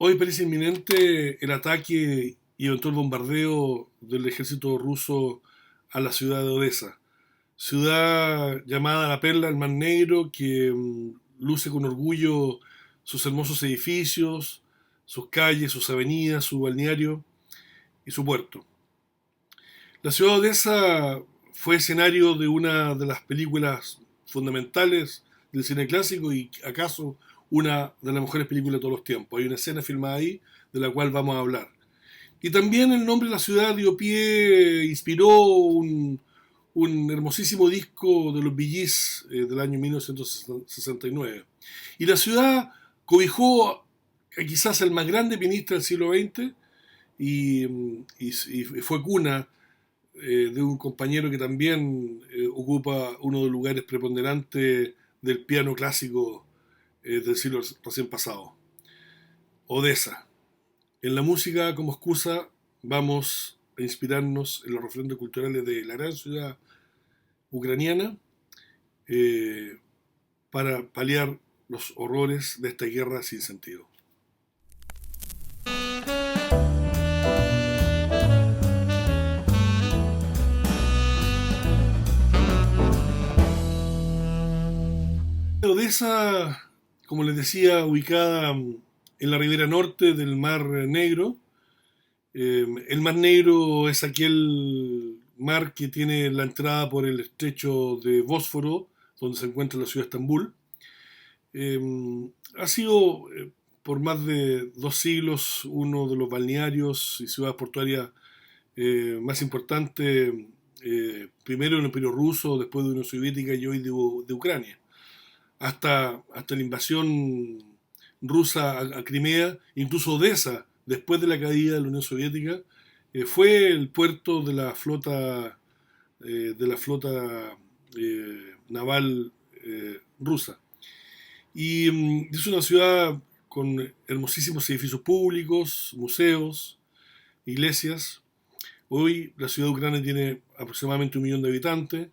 Hoy parece inminente el ataque y eventual bombardeo del ejército ruso a la ciudad de Odessa, ciudad llamada la Perla del Mar Negro, que luce con orgullo sus hermosos edificios, sus calles, sus avenidas, su balneario y su puerto. La ciudad de Odessa fue escenario de una de las películas fundamentales del cine clásico y acaso una de las mejores películas de todos los tiempos. Hay una escena filmada ahí de la cual vamos a hablar. Y también el nombre de la ciudad dio pie, inspiró un hermosísimo disco de los Bee Gees del año 1969. Y la ciudad cobijó quizás el más grande pianista del siglo XX y fue cuna de un compañero que también ocupa uno de los lugares preponderantes del piano clásico del siglo recién pasado, Odessa. En la música como excusa vamos a inspirarnos en los referentes culturales de la gran ciudad ucraniana eh, para paliar los horrores de esta guerra sin sentido. Odessa, como les decía, ubicada en la ribera norte del Mar Negro. El Mar Negro es aquel mar que tiene la entrada por el estrecho de Bósforo, donde se encuentra la ciudad de Estambul. Eh, Ha sido por más de 2 siglos uno de los balnearios y ciudades portuarias más importantes, primero en el Imperio Ruso, después de la Unión Soviética y hoy de Ucrania. Hasta la invasión rusa a Crimea, incluso Odessa, después de la caída de la Unión Soviética, fue el puerto de la flota naval rusa. Y es una ciudad con hermosísimos edificios públicos, museos, iglesias. Hoy la ciudad de Ucrania tiene aproximadamente 1 millón de habitantes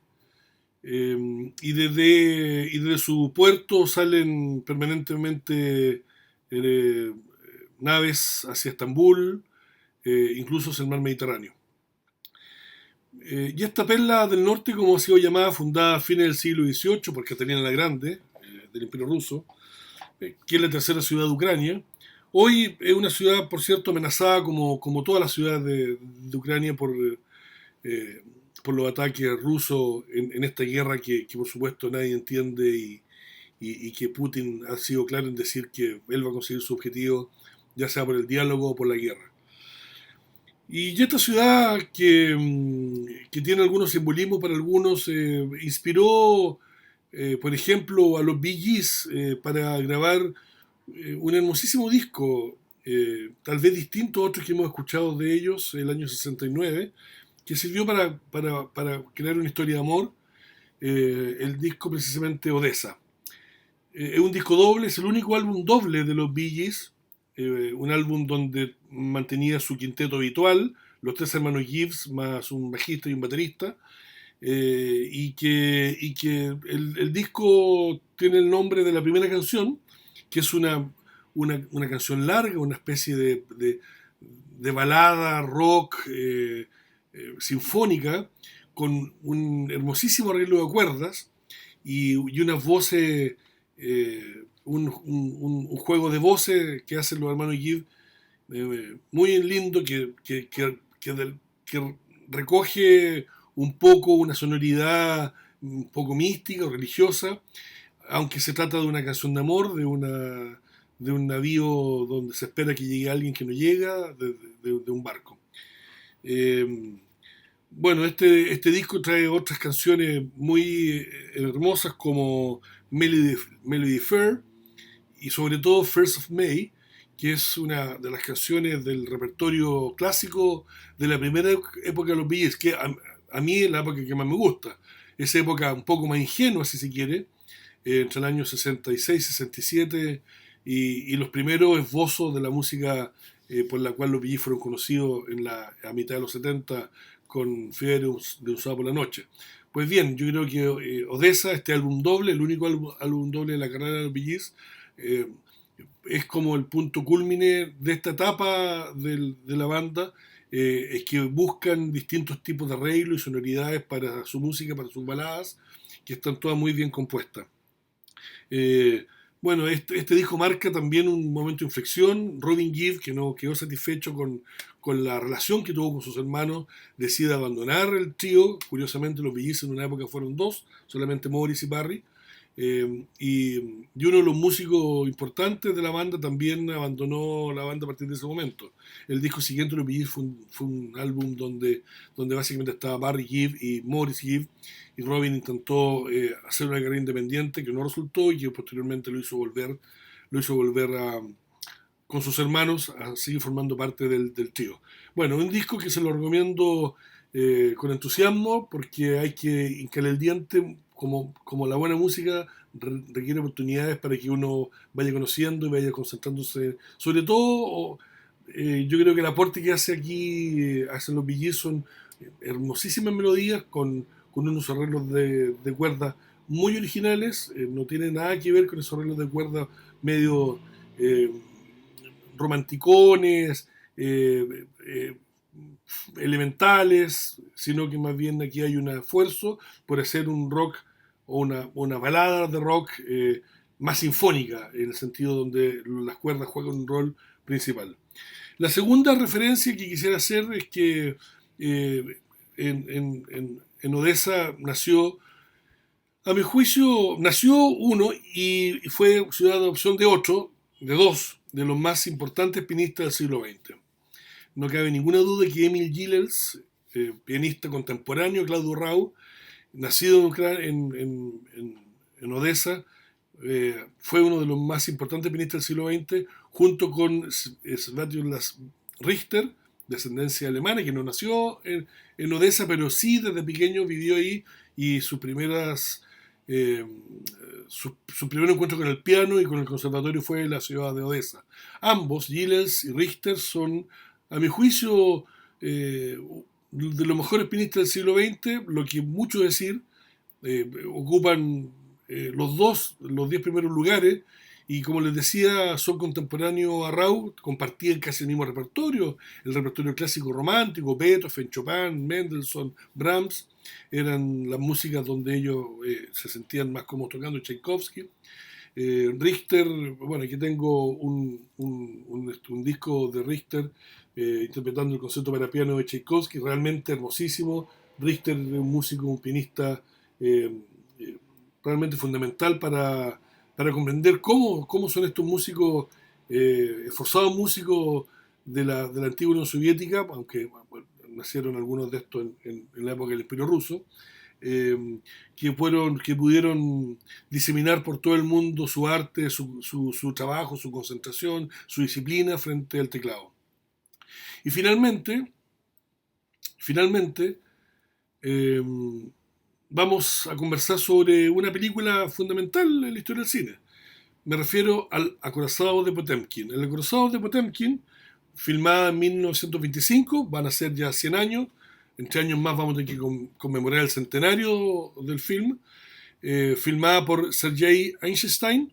y desde su puerto salen permanentemente eh, naves hacia Estambul, incluso hacia el mar Mediterráneo. Y esta perla del norte, como ha sido llamada, fundada a fines del siglo XVIII por Catalina la Grande, del Imperio Ruso, que es la tercera ciudad de Ucrania. Hoy es una ciudad, por cierto, amenazada como todas las ciudades de Ucrania eh, por los ataques rusos en esta guerra que por supuesto nadie entiende y que Putin ha sido claro en decir que él va a conseguir su objetivo, ya sea por el diálogo o por la guerra. Y esta ciudad que tiene algunos simbolismos para algunos, inspiró, por ejemplo, a los Bee Gees para grabar un hermosísimo disco, tal vez distinto a otros que hemos escuchado de ellos, el año 69, que sirvió para crear una historia de amor, el disco precisamente Odessa. Es un disco doble, es el único álbum doble de los Bee Gees, un álbum donde mantenía su quinteto habitual, los tres hermanos Gibbs, más un bajista y un baterista, y que el disco tiene el nombre de la primera canción, que es una canción larga, una especie de balada rock sinfónica, con un hermosísimo arreglo de cuerdas y unas voces, un juego de voces que hacen los hermanos Gibb, muy lindo, que recoge un poco una sonoridad un poco mística o religiosa, aunque se trata de una canción de amor, de un navío donde se espera que llegue alguien que no llega, de un barco. Eh, bueno, este disco trae otras canciones muy hermosas como Melody Fair y sobre todo First of May, que es una de las canciones del repertorio clásico de la primera época de los Bee Gees, que a mí es la época que más me gusta. Esa época un poco más ingenua, si se quiere, entre el año 66 y 67 y los primeros esbozos de la música por la cual los Bee Gees fueron conocidos a mitad de los 70 con Fiebre de un sábado por la noche. Pues bien, yo creo que Odessa, este álbum doble, el único álbum doble de la carrera de los Bee Gees, eh, Es como el punto culmine de esta etapa de la banda, es que buscan distintos tipos de arreglos y sonoridades para su música, para sus baladas, que están todas muy bien compuestas. Eh, bueno, este disco marca también un momento de inflexión. Robin Gibb, que no quedó satisfecho con la relación que tuvo con sus hermanos, decide abandonar el trío. Curiosamente, los Bee Gees en una época fueron dos, solamente Morris y Barry. Y uno de los músicos importantes de la banda también abandonó la banda a partir de ese momento. El disco siguiente, los Bee Gees, fue un álbum donde básicamente estaba Barry Gibb y Morris Gibb, y Robin intentó hacer una carrera independiente que no resultó y que posteriormente lo hizo volver con sus hermanos a seguir formando parte del trío. Bueno, un disco que se lo recomiendo con entusiasmo porque hay que hincarle el diente, como la buena música requiere oportunidades para que uno vaya conociendo y vaya concentrándose. Sobre todo, yo creo que el aporte que hace aquí, hacen los Bee Gees, son hermosísimas melodías con unos arreglos de cuerda muy originales. No tiene nada que ver con esos arreglos de cuerda medio eh, romanticones, elementales, sino que más bien aquí hay un esfuerzo por hacer un rock o una balada de rock más sinfónica, en el sentido donde las cuerdas juegan un rol principal. La segunda referencia que quisiera hacer es que en Odessa a mi juicio, nació uno y fue ciudad de adopción de otro, de dos, de los más importantes pianistas del siglo XX. No cabe ninguna duda que Emil Gilels, pianista contemporáneo de Claudio Rau, nacido en Odessa, fue uno de los más importantes pianistas del siglo XX, junto con Svatoslav Richter, de ascendencia alemana, que no nació en Odessa, pero sí desde pequeño vivió ahí, y eh, su primer encuentro con el piano y con el conservatorio fue en la ciudad de Odessa. Ambos, Gilles y Richter, son, a mi juicio, de los mejores pianistas del siglo XX, lo que mucho decir. Ocupan los 10 primeros lugares, y como les decía, son contemporáneos a Raúl, compartían casi el mismo repertorio, el repertorio clásico romántico. Beethoven, Chopin, Mendelssohn, Brahms eran las músicas donde ellos se sentían más cómodos tocando. Tchaikovsky. Richter, bueno, aquí tengo un disco de Richter interpretando el concierto para piano de Tchaikovsky, realmente hermosísimo. Richter es un músico, un pianista eh, eh, realmente fundamental para comprender cómo son estos músicos, esforzados músicos de la antigua Unión Soviética, aunque bueno, nacieron algunos de estos en la época del Imperio Ruso, que pudieron diseminar por todo el mundo su arte, su trabajo, su concentración, su disciplina frente al teclado. Y finalmente, eh, vamos a conversar sobre una película fundamental en la historia del cine. Me refiero al Acorazado de Potemkin. El Acorazado de Potemkin, filmada en 1925, van a ser ya 100 años. Entre años más vamos a tener que conmemorar el centenario del film. Filmada por Sergei Einstein.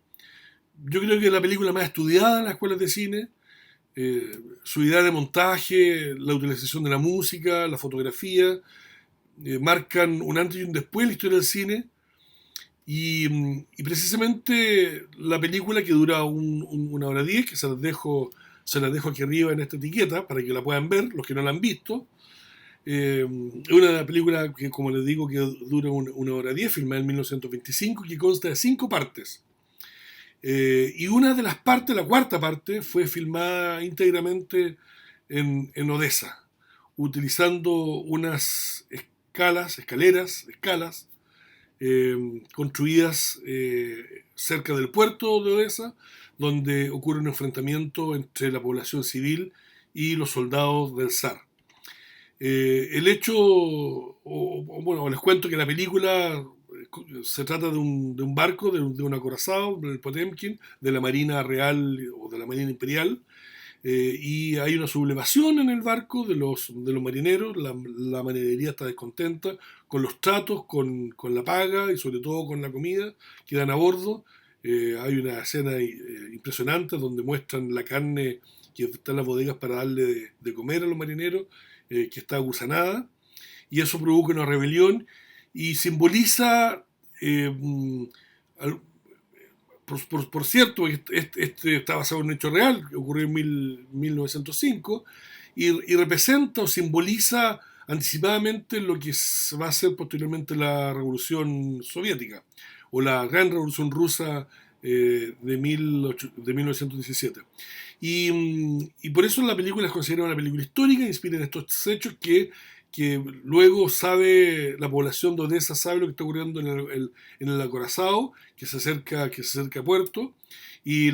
Yo creo que es la película más estudiada en las escuelas de cine. Su idea de montaje, la utilización de la música, la fotografía, marcan un antes y un después en la historia del cine. Y precisamente la película, que dura una hora 10, que se las dejo aquí arriba en esta etiqueta para que la puedan ver, los que no la han visto. Es una película que, como les digo, que dura una hora 10, filmada en 1925, que consta de 5 partes. Y una de las partes, la cuarta parte, fue filmada íntegramente en Odessa, utilizando unas escalas, construidas cerca del puerto de Odessa, donde ocurre un enfrentamiento entre la población civil y los soldados del zar. El hecho, bueno, les cuento que la película se trata de un barco, de un acorazado, del Potemkin, de la Marina Real o de la Marina Imperial, y hay una sublevación en el barco de los marineros. La marinería está descontenta con los tratos, con la paga y sobre todo con la comida que dan a bordo. Hay una escena impresionante donde muestran la carne que está en las bodegas para darle de comer a los marineros, que está gusanada, y eso provoca una rebelión y simboliza, al- por cierto, este está basado en un hecho real que ocurrió en 1905 y representa o simboliza anticipadamente lo que va a ser posteriormente la Revolución Soviética o la Gran Revolución Rusa de 1917. Y por eso la película es considerada una película histórica, inspira en estos hechos que luego sabe, la población de Odessa sabe lo que está ocurriendo en el acorazado, que se acerca a puerto, y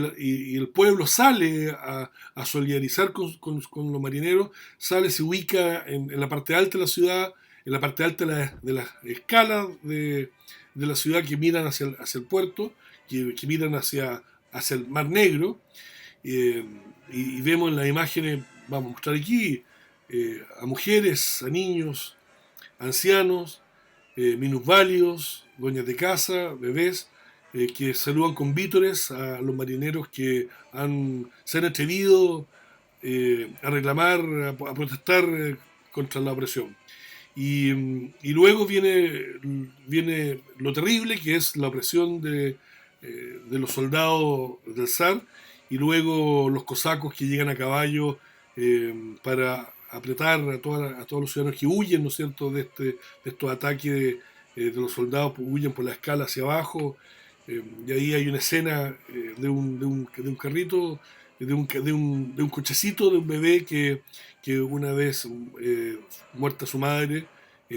el pueblo sale a solidarizar con los marineros, sale, se ubica en la parte alta de la ciudad, en la parte alta de la escala de la ciudad que miran hacia el puerto, que miran hacia el Mar Negro, eh, y vemos en las imágenes, vamos a mostrar aquí, a mujeres, a niños, ancianos, minusválidos, dueñas de casa, bebés, que saludan con vítores a los marineros que se han atrevido a reclamar, a protestar contra la opresión. Y luego viene lo terrible, que es la opresión de los soldados del zar, y luego los cosacos que llegan a caballo para apretar a todos los ciudadanos que huyen, ¿no es cierto?, de estos ataques de los soldados, pues, huyen por la escala hacia abajo, y ahí hay una escena de un carrito, de un cochecito, de un bebé que una vez muerta su madre,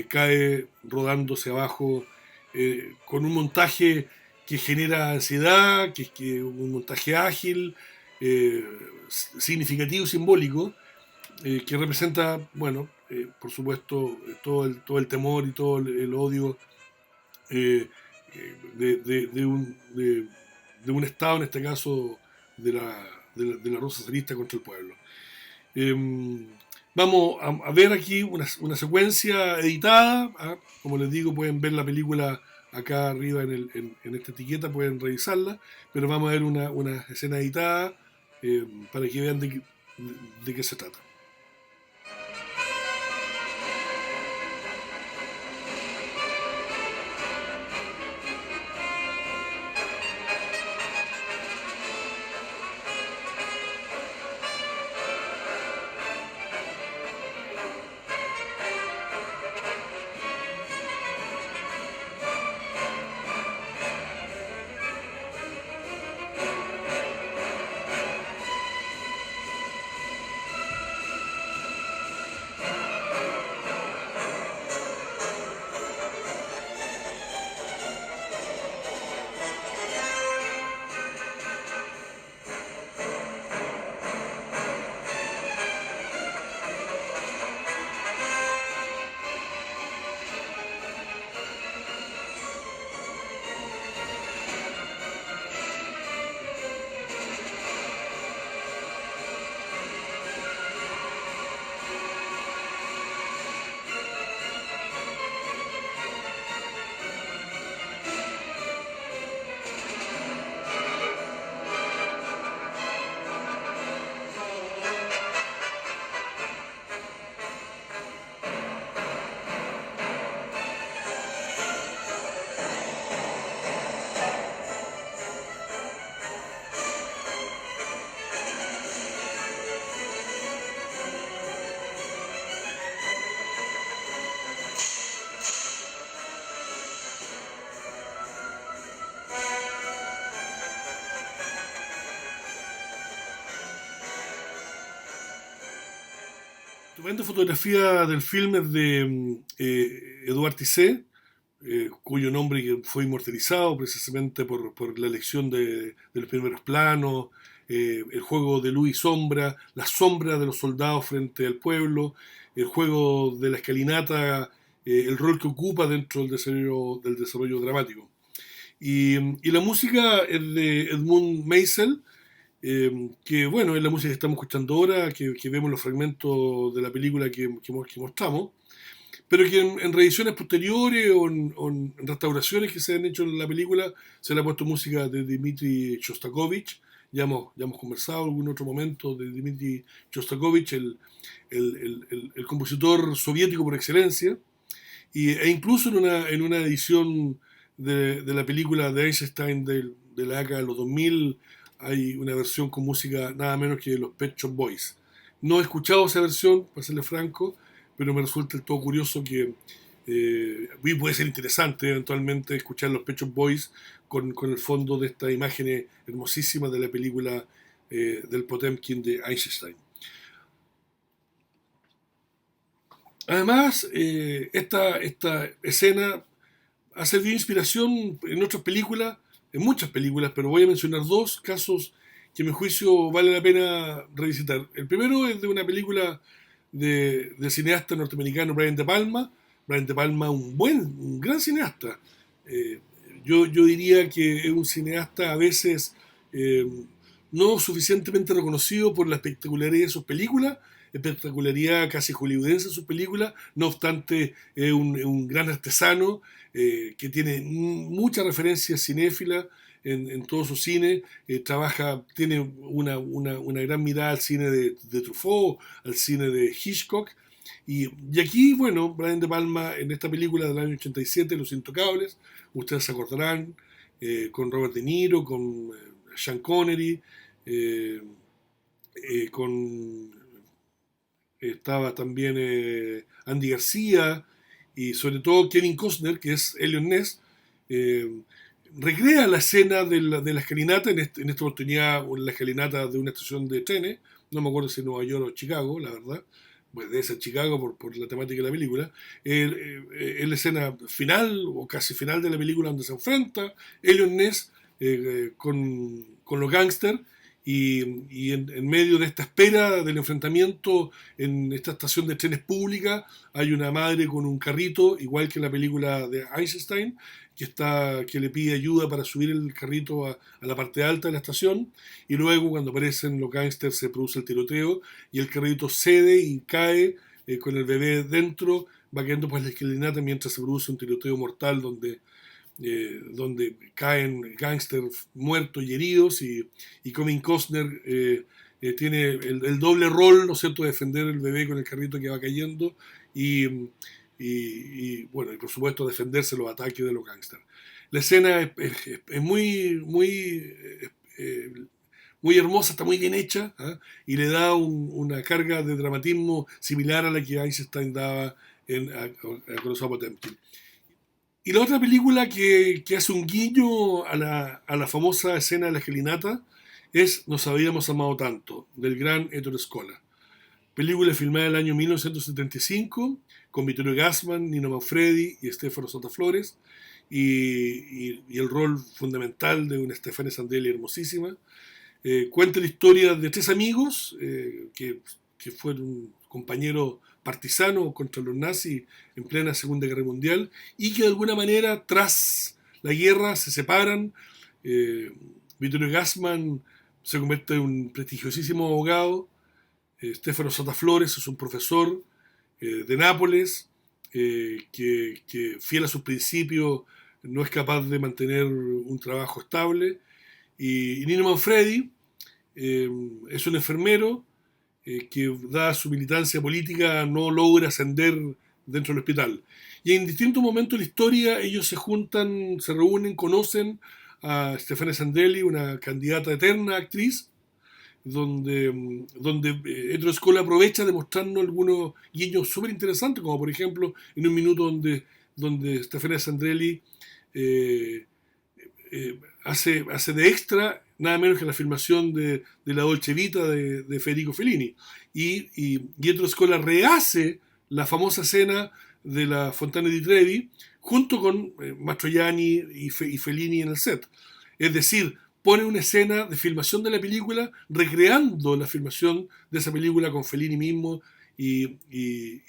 cae rodándose abajo, con un montaje que genera ansiedad, que un montaje ágil, eh, significativo, simbólico, que representa, bueno, por supuesto, todo el temor y todo el odio de un Estado, en este caso de la Rusia zarista contra el pueblo. Eh, Vamos a ver aquí una secuencia editada. Como les digo, pueden ver la película acá arriba en esta etiqueta, pueden revisarla, pero vamos a ver una escena editada para que vean de qué se trata. Estupenda fotografía del film es de Edouard Tissé, cuyo nombre que fue inmortalizado precisamente por la elección de los primeros planos, el juego de luz y sombra, la sombra de los soldados frente al pueblo, el juego de la escalinata, el rol que ocupa dentro del desarrollo dramático. Y la música es de Edmund Meisel, que bueno, es la música que estamos escuchando ahora, que vemos los fragmentos de la película que mostramos. pero que en reediciones posteriores o en restauraciones que se han hecho en la película se le ha puesto música de Dmitri Shostakovich. Ya hemos conversado en algún otro momento de Dmitri Shostakovich, el compositor soviético por excelencia, e incluso en una edición de la película de Einstein de la década de los 2000 hay una versión con música nada menos que de los Pet Shop Boys. No he escuchado esa versión, para serle franco, pero me resulta del todo curioso que y puede ser interesante eventualmente escuchar los Pet Shop Boys con el fondo de estas imágenes hermosísimas de la película del Potemkin de Einstein. Además, esta escena ha servido de inspiración en otras películas, en muchas películas, pero voy a mencionar dos casos que a mi juicio vale la pena revisitar. El primero es de una película del cineasta norteamericano Brian De Palma. Brian De Palma, un gran cineasta. Eh, yo diría que es un cineasta a veces eh, no suficientemente reconocido por la espectacularidad de sus películas, espectacularidad casi hollywoodense de sus películas, no obstante es un gran artesano que tiene mucha referencia cinéfila en todo su cine, tiene una gran mirada al cine de Truffaut, al cine de Hitchcock, y aquí, bueno, Brian De Palma en esta película del año 87, Los Intocables, ustedes se acordarán, con Robert De Niro, con Sean Connery, eh, estaba también Andy García y sobre todo Kevin Costner, que es Eliot Ness, eh, recrea la escena de la escalinata, en esta oportunidad la escalinata de una estación de trenes, no me acuerdo si en Nueva York o Chicago, la verdad, pues debe ser Chicago por la temática de la película, es la escena final o casi final de la película donde se enfrenta Eliot Ness con los gángsters y en medio de esta espera del enfrentamiento en esta estación de trenes pública hay una madre con un carrito, igual que en la película de Einstein, que le pide ayuda para subir el carrito a la parte alta de la estación, y luego cuando aparecen los gángsters se produce el tiroteo y el carrito cede y cae con el bebé dentro, va cayendo por la escalinata mientras se produce un tiroteo mortal donde caen gángsters muertos y heridos, y Kevin Costner tiene el doble rol, ¿no es cierto?, de defender el bebé con el carrito que va cayendo bueno, y por supuesto defenderse los ataques de los gángsters. La escena es muy hermosa, está muy bien hecha, ¿eh? Y le da una carga de dramatismo similar a la que Einstein daba en Across Potemkin. Y la otra película que hace un guiño a la famosa escena de la escalinata es Nos habíamos amado tanto, del gran Ettore Scola. Película filmada en el año 1975 con Vittorio Gassman, Nino Manfredi y Stefano Santaflores, y el rol fundamental de una Stefania Sandelli hermosísima. Cuenta la historia de tres amigos que fueron compañeros partisanos contra los nazis en plena Segunda Guerra Mundial y que de alguna manera tras la guerra se separan. Vittorio Gassman se convierte en un prestigiosísimo abogado. Stefano Santaflores es un profesor de Nápoles que fiel a sus principios no es capaz de mantener un trabajo estable. Y Nino Manfredi es un enfermero que, dada su militancia política, no logra ascender dentro del hospital. Y en distintos momentos de la historia ellos se juntan, se reúnen, conocen a Stefania Sandelli, una candidata eterna actriz, donde Ettore Scola aprovecha de mostrarnos algunos guiños súper interesantes, como por ejemplo en un minuto donde Stefania Sandelli eh, hace de extra nada menos que la filmación de la Dolce Vita de Federico Fellini. Y Ettore Scola rehace la famosa escena de la Fontana di Trevi junto con Mastroianni y Fellini en el set. Es decir, pone una escena de filmación de la película recreando la filmación de esa película con Fellini mismo y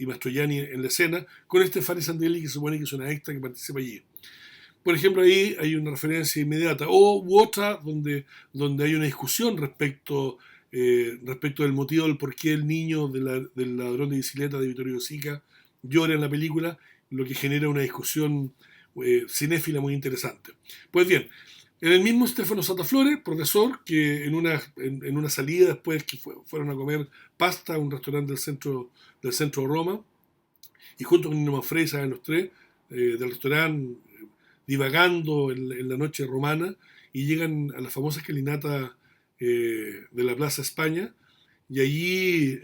Mastroianni en la escena, con Stefania Sandelli, que se supone que es una extra que participa allí. Por ejemplo, ahí hay una referencia inmediata, u otra donde hay una discusión respecto del motivo del por qué el niño del ladrón de bicicleta de Vittorio Sica llora en la película, lo que genera una discusión cinéfila muy interesante. Pues bien, en el mismo Stefano Santaflores, profesor, que en una salida después que fueron a comer pasta a un restaurante del centro de Roma, y junto con Nino Manfredi salen los tres del restaurante divagando en la noche romana y llegan a la famosa escalinata de la Plaza España y allí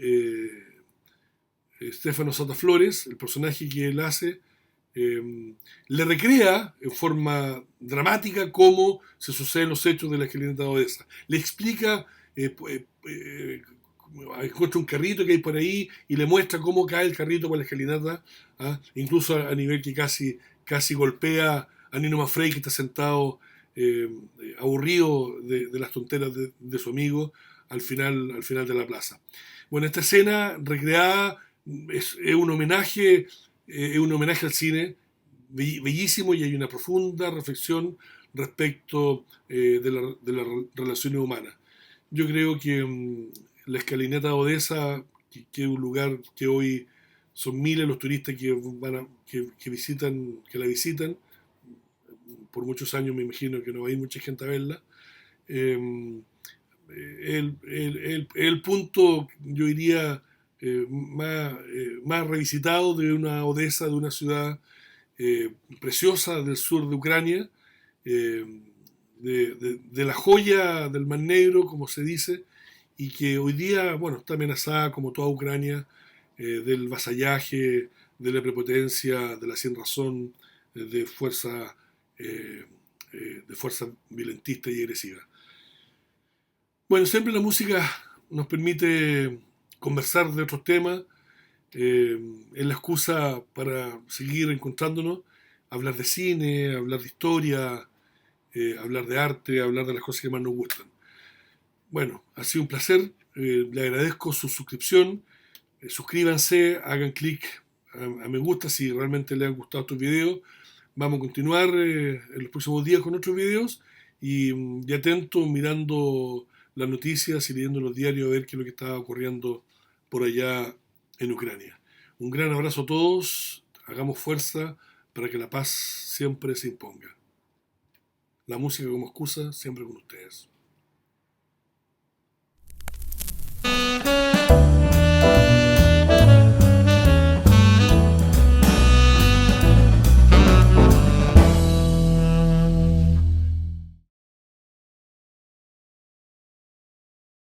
Stefano Santaflores, el personaje que él hace, le recrea en forma dramática cómo se suceden los hechos de la escalinata de Odessa. Le explica, encuentra un carrito que hay por ahí y le muestra cómo cae el carrito por la escalinata, ¿ah? Incluso a nivel que casi golpea a Nino Manfredi, que está sentado aburrido de las tonteras de su amigo al final de la plaza. Bueno, esta escena recreada es un homenaje al cine bellísimo, y hay una profunda reflexión respecto de las relaciones humanas. Yo creo que la escalinata de Odessa, que es un lugar que hoy son miles los turistas que la visitan, por muchos años me imagino que no va a ir mucha gente a verla. Eh, el punto, yo diría, más revisitado de una Odessa, de una ciudad preciosa del sur de Ucrania, eh, de la joya del Mar Negro, como se dice, y que hoy día, bueno, está amenazada, como toda Ucrania, del vasallaje, de la prepotencia, de la sinrazón, de fuerza, eh, de fuerza violentista y agresiva. Bueno, siempre la música nos permite conversar de otros temas, es la excusa para seguir encontrándonos, hablar de cine, hablar de historia, hablar de arte, hablar de las cosas que más nos gustan. Bueno, ha sido un placer, le agradezco su suscripción, suscríbanse, hagan clic a me gusta si realmente les han gustado estos videos. Vamos a continuar en los próximos días con otros videos y atento mirando las noticias y leyendo los diarios a ver qué es lo que está ocurriendo por allá en Ucrania. Un gran abrazo a todos, hagamos fuerza para que la paz siempre se imponga. La música como excusa, siempre con ustedes.